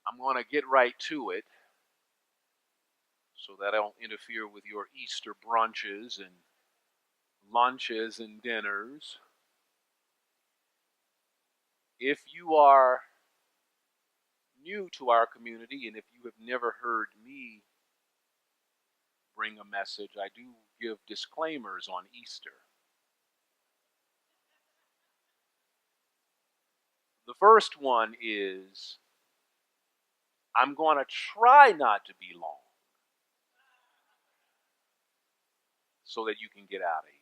I'm going to get right to it so that I don't interfere with your Easter brunches and lunches and dinners. If you are new to our community and if you have never heard me bring a message, I do give disclaimers on Easter. The first one is I'm going to try not to be long so that you can get out of here.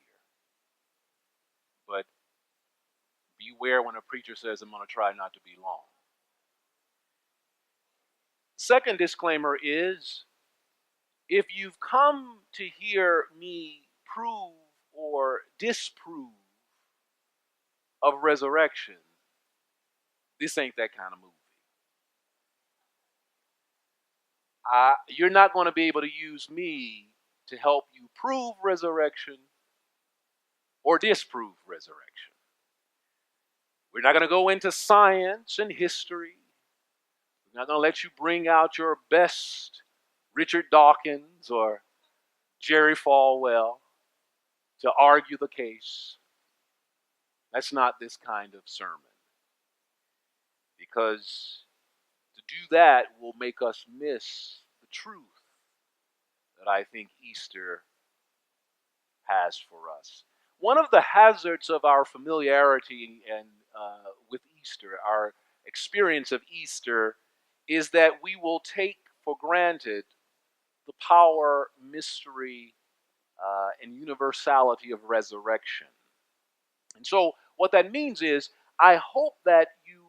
But beware when a preacher says I'm going to try not to be long. Second disclaimer is if you've come to hear me prove or disprove of resurrection, this ain't that kind of movie. You're not going to be able to use me to help you prove resurrection or disprove resurrection. We're not going to go into science and history. We're not going to let you bring out your best Richard Dawkins or Jerry Falwell to argue the case. That's not this kind of sermon. Because to do that will make us miss the truth that I think Easter has for us. One of the hazards of our familiarity and with Easter, our experience of Easter, is that we will take for granted the power, mystery, and universality of resurrection. And so what that means is I hope that you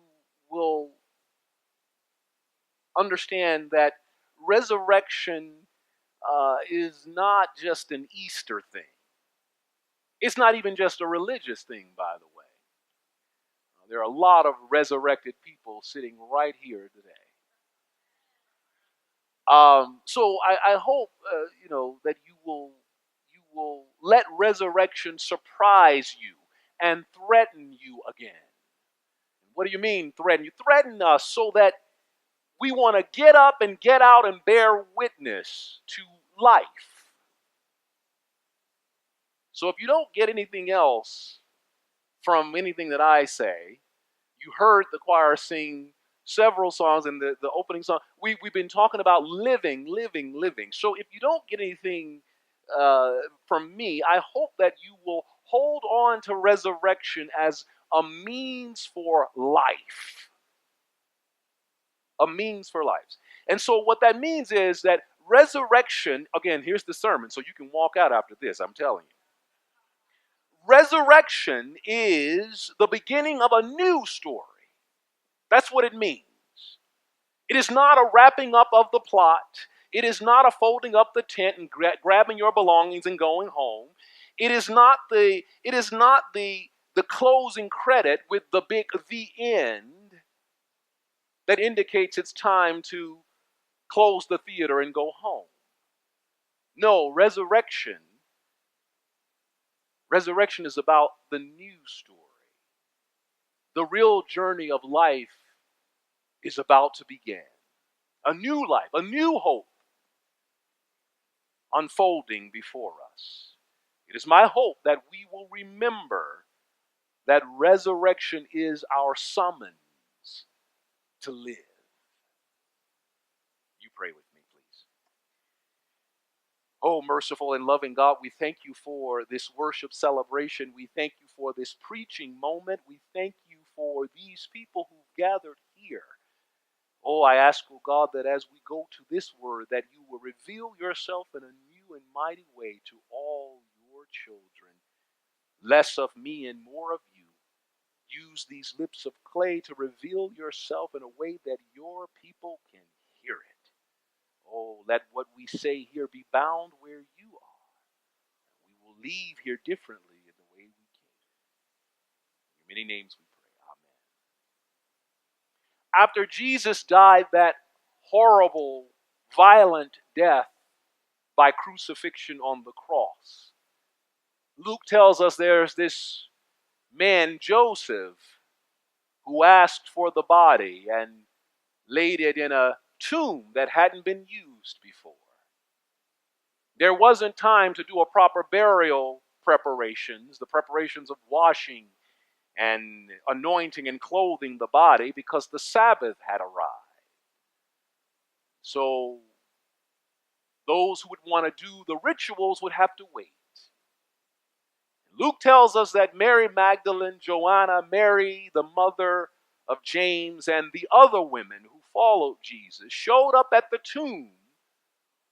will understand that resurrection is not just an Easter thing. It's not even just a religious thing, by the way. There are a lot of resurrected people sitting right here today. So I hope that you will let resurrection surprise you and threaten you again. What do you mean threaten? You threaten us so that we want to get up and get out and bear witness to life. So if you don't get anything else from anything that I say, you heard the choir sing several songs in the opening song. We've been talking about living. So if you don't get anything from me, I hope that you will hold on to resurrection as a means for life. A means for life. And so what that means is that resurrection, again, here's the sermon, so you can walk out after this, I'm telling you. Resurrection is the beginning of a new story. That's what it means. It is not a wrapping up of the plot. It is not a folding up the tent and grabbing your belongings and going home. It is not the closing credit with the big the end that indicates it's time to close the theater and go home. No, resurrection is about the new story. The real journey of life is about to begin. A new life, a new hope unfolding before us. It is my hope that we will remember that resurrection is our summons to live. You pray with me, please. Oh, merciful and loving God, we thank you for this worship celebration. We thank you for this preaching moment. We thank you for these people who gathered here. Oh, I ask, oh God, that as we go to this word, that you will reveal yourself in a new and mighty way to all your children. Less of me and more of you. Use these lips of clay to reveal yourself in a way that your people can hear it. Oh, let what we say here be bound where you are. We will leave here differently in the way we came. In many names we pray. Amen. After Jesus died that horrible, violent death by crucifixion on the cross, Luke tells us there's this man, Joseph, who asked for the body, and laid it in a tomb that hadn't been used before. There wasn't time to do a proper burial preparations, the preparations of washing and anointing and clothing the body, because the Sabbath had arrived. So those who would want to do the rituals would have to wait. Luke tells us that Mary Magdalene, Joanna, Mary, the mother of James, and the other women who followed Jesus showed up at the tomb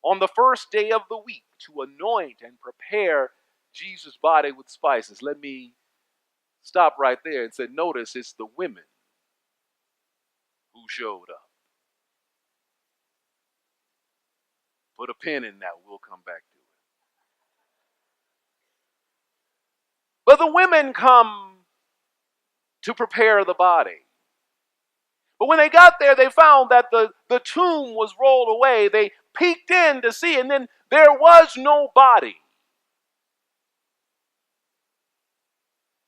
on the first day of the week to anoint and prepare Jesus' body with spices. Let me stop right there and say, notice it's the women who showed up. Put a pin in that. We'll come back to it. But the women come to prepare the body. But when they got there, they found that the tomb was rolled away. They peeked in to see, and then there was no body.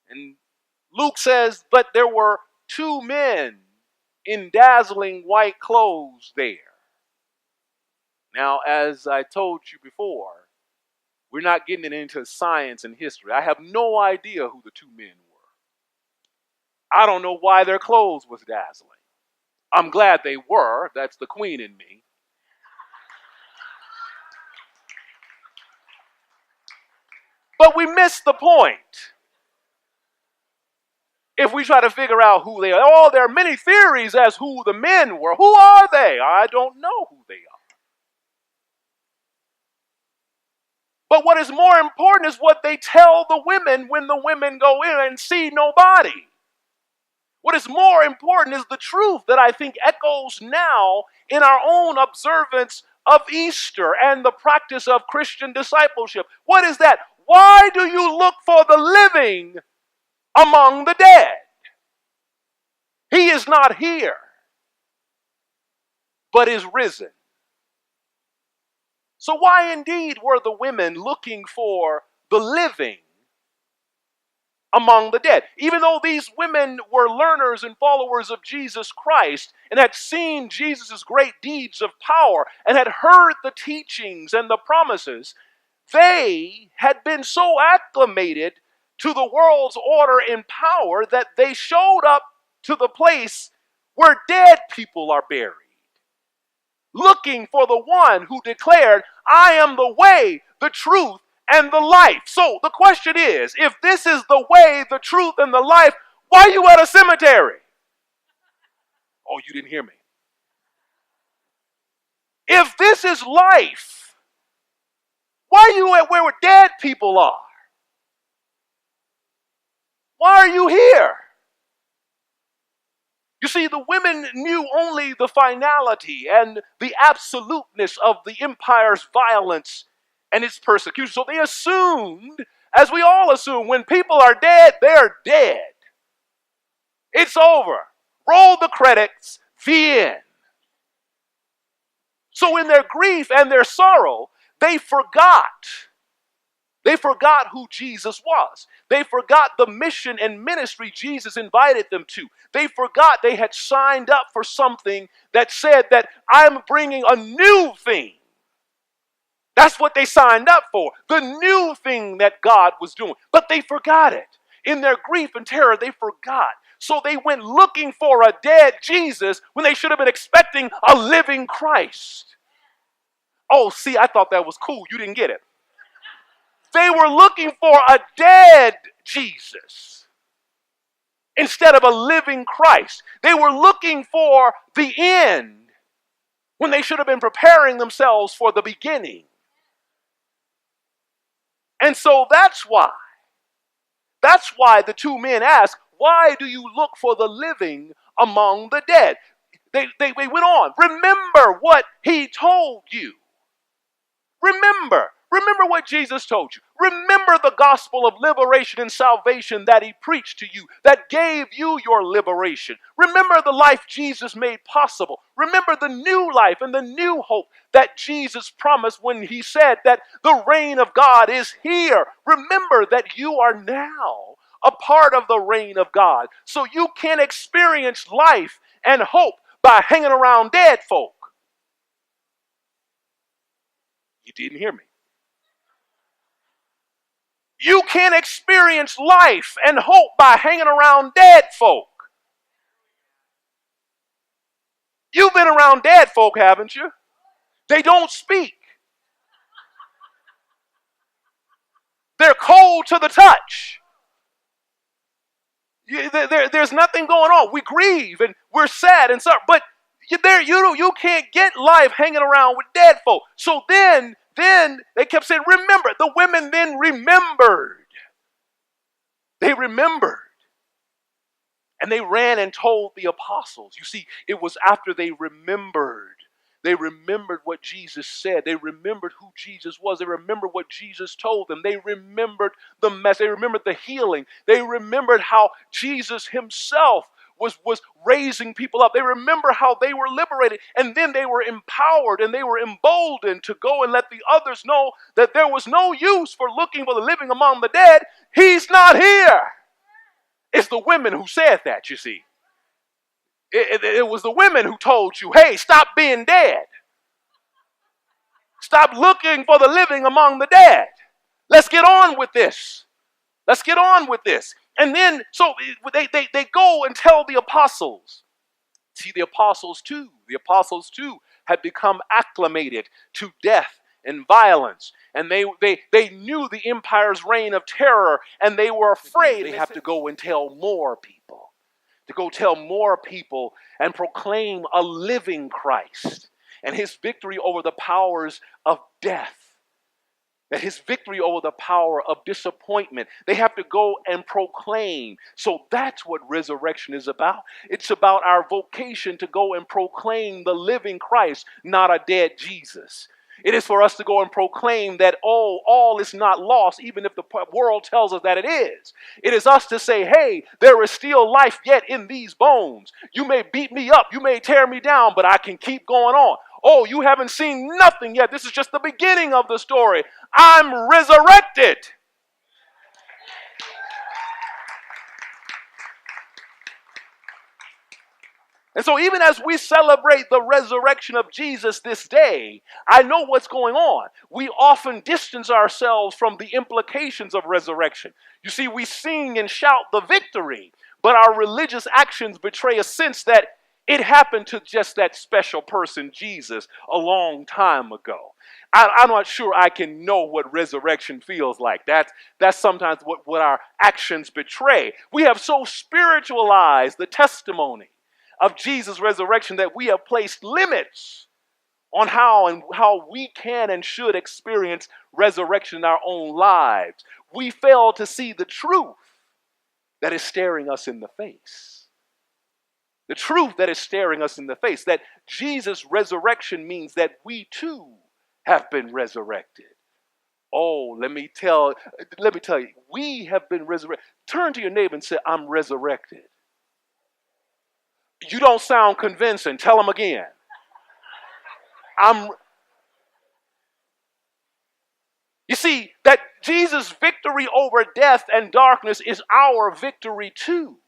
And Luke says, but there were two men in dazzling white clothes there. Now, as I told you before, we're not getting into science and history. I have no idea who the two men were. I don't know why their clothes was dazzling. I'm glad they were. That's the queen in me. But we missed the point if we try to figure out who they are. Oh, there are many theories as who the men were. Who are they? I don't know who they are. But what is more important is what they tell the women when the women go in and see nobody. What is more important is the truth that I think echoes now in our own observance of Easter and the practice of Christian discipleship. What is that? Why do you look for the living among the dead? He is not here, but is risen. So why indeed were the women looking for the living among the dead? Even though these women were learners and followers of Jesus Christ and had seen Jesus' great deeds of power and had heard the teachings and the promises, they had been so acclimated to the world's order and power that they showed up to the place where dead people are buried, looking for the one who declared, I am the way, the truth, and the life. So the question is, if this is the way, the truth, and the life, why are you at a cemetery? Oh, you didn't hear me. If this is life, why are you at where dead people are? Why are you here? You see, the women knew only the finality and the absoluteness of the empire's violence and its persecution. So they assumed, as we all assume, when people are dead, they're dead. It's over. Roll the credits, the end. So in their grief and their sorrow, they forgot. They forgot who Jesus was. They forgot the mission and ministry Jesus invited them to. They forgot they had signed up for something that said that I'm bringing a new thing. That's what they signed up for, the new thing that God was doing. But they forgot it. In their grief and terror, they forgot. So they went looking for a dead Jesus when they should have been expecting a living Christ. Oh, see, I thought that was cool. You didn't get it. They were looking for a dead Jesus instead of a living Christ. They were looking for the end when they should have been preparing themselves for the beginning. And so that's why the two men asked, why do you look for the living among the dead? They went on. Remember what he told you. Remember what Jesus told you. Remember the gospel of liberation and salvation that he preached to you, that gave you your liberation. Remember the life Jesus made possible. Remember the new life and the new hope that Jesus promised when he said that the reign of God is here. Remember that you are now a part of the reign of God. So you can experience life and hope, by hanging around dead folk. You didn't hear me. You can't experience life and hope by hanging around dead folk. You've been around dead folk, haven't you? They don't speak. They're cold to the touch. There's nothing going on. We grieve and we're sad and sorry, but you can't get life hanging around with dead folk. So then they kept saying, remember. The women then remembered. They remembered. And they ran and told the apostles. You see, it was after they remembered. They remembered what Jesus said. They remembered who Jesus was. They remembered what Jesus told them. They remembered the mess. They remembered the healing. They remembered how Jesus himself was raising people up. They remember how they were liberated. And then they were empowered and they were emboldened to go and let the others know that there was no use for looking for the living among the dead. He's not here. It's the women who said that, you see. It was the women who told you, hey, stop being dead. Stop looking for the living among the dead. Let's get on with this. Let's get on with this. And then, so they go and tell the apostles. See, the apostles too had become acclimated to death and violence. And they knew the empire's reign of terror, and they were afraid. They have to go and tell more people. To go tell more people and proclaim a living Christ and his victory over the powers of death, and his victory over the power of disappointment. They have to go and proclaim. So that's what resurrection is about. It's about our vocation to go and proclaim the living Christ, not a dead Jesus. It is for us to go and proclaim that, all is not lost, even if the world tells us that it is. It is us to say, hey, there is still life yet in these bones. You may beat me up, you may tear me down, but I can keep going on. Oh, you haven't seen nothing yet. This is just the beginning of the story. I'm resurrected. And so even as we celebrate the resurrection of Jesus this day, I know what's going on. We often distance ourselves from the implications of resurrection. You see, we sing and shout the victory, but our religious actions betray a sense that it happened to just that special person, Jesus, a long time ago. I'm not sure I can know what resurrection feels like. That's sometimes what our actions betray. We have so spiritualized the testimony of Jesus' resurrection that we have placed limits on how we can and should experience resurrection in our own lives. We fail to see the truth that is staring us in the face. The truth that is staring us in the face, that Jesus' resurrection means that we too have been resurrected. Oh, let me tell you, we have been resurrected. Turn to your neighbor and say, I'm resurrected. You don't sound convincing. Tell them again. You see, that Jesus' victory over death and darkness is our victory too.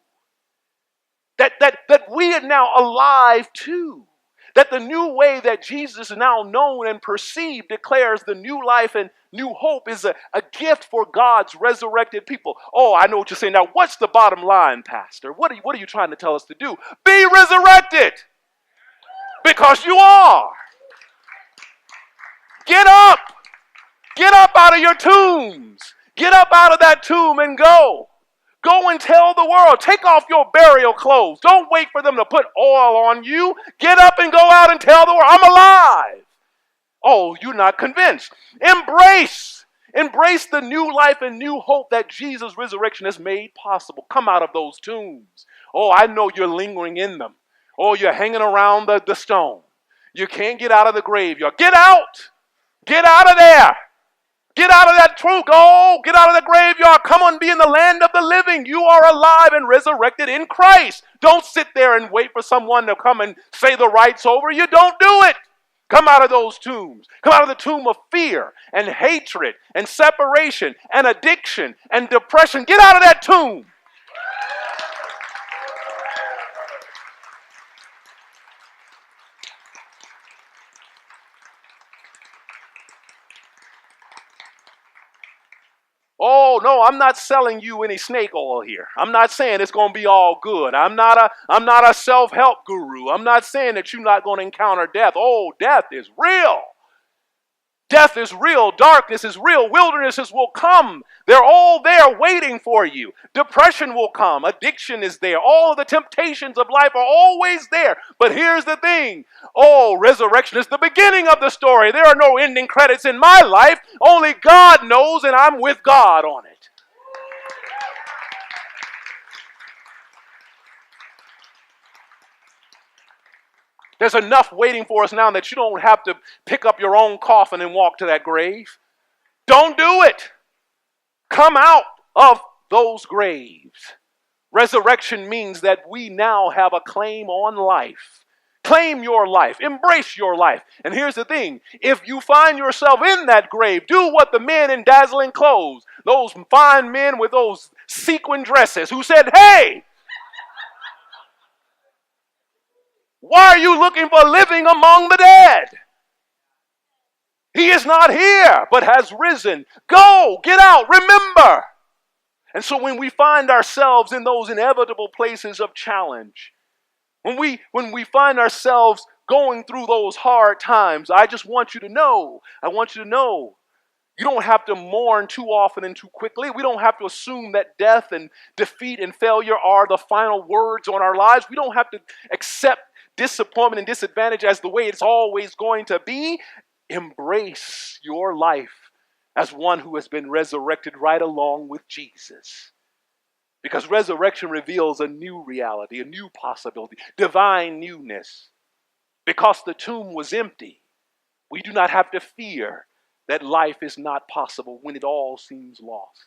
That we are now alive too. That the new way that Jesus is now known and perceived declares the new life and new hope is a gift for God's resurrected people. Oh, I know what you're saying. Now, what's the bottom line, Pastor? What are you trying to tell us to do? Be resurrected. Because you are. Get up. Get up out of your tombs. Get up out of that tomb and go. Go and tell the world. Take off your burial clothes. Don't wait for them to put oil on you. Get up and go out and tell the world, I'm alive. Oh, you're not convinced. Embrace the new life and new hope that Jesus' resurrection has made possible. Come out of those tombs. Oh, I know you're lingering in them. Oh, you're hanging around the stone. You can't get out of the graveyard. Get out. Get out of there. Get out of that truth. Go. Get out of the graveyard. Come on, be in the land of the living. You are alive and resurrected in Christ. Don't sit there and wait for someone to come and say the right's over. You don't do it. Come out of those tombs. Come out of the tomb of fear and hatred and separation and addiction and depression. Get out of that tomb. Oh, no, I'm not selling you any snake oil here. I'm not saying it's going to be all good. I'm not a self-help guru. I'm not saying that you're not going to encounter death. Oh, death is real. Death is real. Darkness is real. Wildernesses will come. They're all there waiting for you. Depression will come. Addiction is there. All of the temptations of life are always there. But here's the thing. Oh, resurrection is the beginning of the story. There are no ending credits in my life. Only God knows, and I'm with God on it. There's enough waiting for us now that you don't have to pick up your own coffin and walk to that grave. Don't do it. Come out of those graves. Resurrection means that we now have a claim on life. Claim your life. Embrace your life. And here's the thing. If you find yourself in that grave, do what the men in dazzling clothes, those fine men with those sequin dresses who said, hey, why are you looking for living among the dead? He is not here, but has risen. Go, get out, remember. And so when we find ourselves in those inevitable places of challenge, when we find ourselves going through those hard times, I want you to know, you don't have to mourn too often and too quickly. We don't have to assume that death and defeat and failure are the final words on our lives. We don't have to accept disappointment and disadvantage as the way it's always going to be. Embrace your life as one who has been resurrected right along with Jesus. Because resurrection reveals a new reality, a new possibility, divine newness. Because the tomb was empty, we do not have to fear that life is not possible when it all seems lost.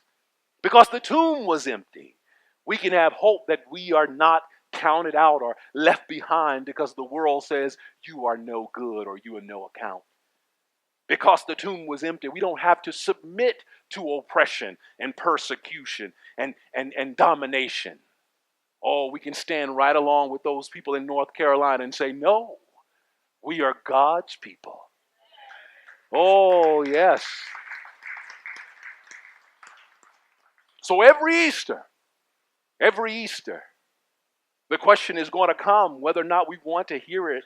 Because the tomb was empty, we can have hope that we are not counted out or left behind because the world says you are no good or you are no account. Because the tomb was empty, we don't have to submit to oppression and persecution and domination. Oh, we can stand right along with those people in North Carolina and say, no, we are God's people. Oh, yes. So every Easter, the question is going to come whether or not we want to hear it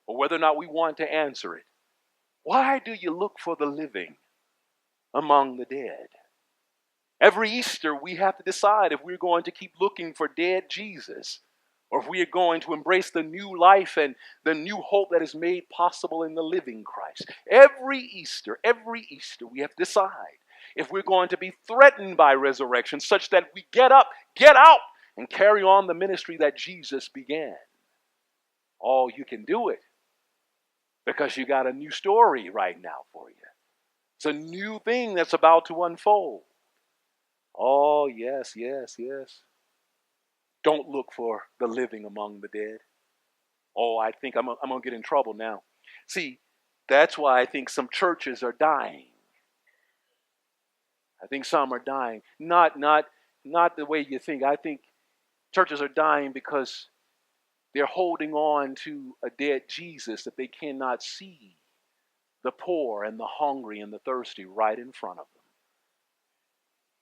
or whether or not we want to answer it. Why do you look for the living among the dead? Every Easter, we have to decide if we're going to keep looking for dead Jesus or if we are going to embrace the new life and the new hope that is made possible in the living Christ. Every Easter, we have to decide if we're going to be threatened by resurrection such that we get up, get out, and carry on the ministry that Jesus began. Oh, you can do it because you got a new story right now for you. It's a new thing that's about to unfold. Oh, yes. Don't look for the living among the dead. Oh, I think I'm going to get in trouble now. See, that's why I think some churches are dying. I think some are dying. Not the way you think. I think churches are dying because they're holding on to a dead Jesus that they cannot see the poor and the hungry and the thirsty right in front of them.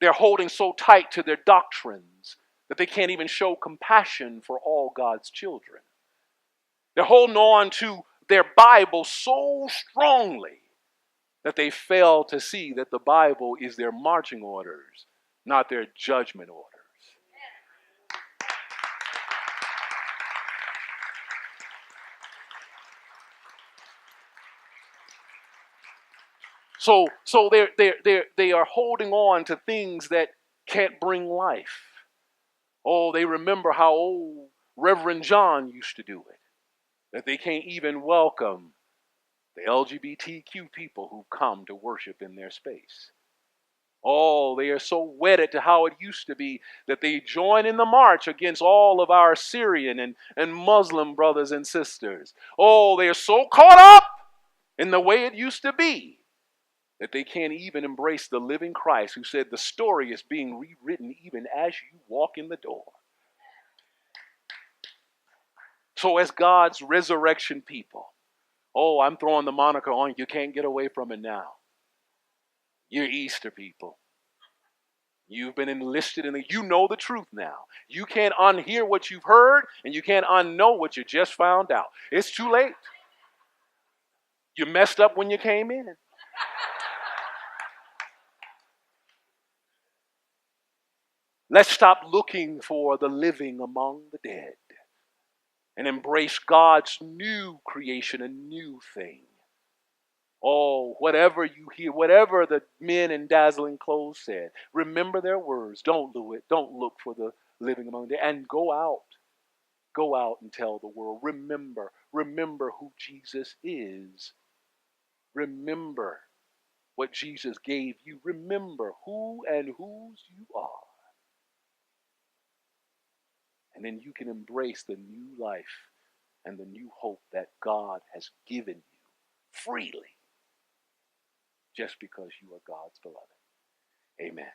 They're holding so tight to their doctrines that they can't even show compassion for all God's children. They're holding on to their Bible so strongly that they fail to see that the Bible is their marching orders, not their judgment orders. So they are holding on to things that can't bring life. Oh, they remember how old Reverend John used to do it. That they can't even welcome the LGBTQ people who come to worship in their space. Oh, they are so wedded to how it used to be that they join in the march against all of our Syrian and Muslim brothers and sisters. Oh, they are so caught up in the way it used to be that they can't even embrace the living Christ who said the story is being rewritten even as you walk in the door. So as God's resurrection people, oh, I'm throwing the moniker on you. You can't get away from it now. You're Easter people. You've been enlisted in you know the truth now. You can't unhear what you've heard, and you can't unknow what you just found out. It's too late. You messed up when you came in. Let's stop looking for the living among the dead and embrace God's new creation, a new thing. Oh, whatever you hear, whatever the men in dazzling clothes said, remember their words. Don't do it. Don't look for the living among the dead. And go out. Go out and tell the world. Remember who Jesus is. Remember what Jesus gave you. Remember who and whose you are. And then you can embrace the new life and the new hope that God has given you freely just because you are God's beloved. Amen.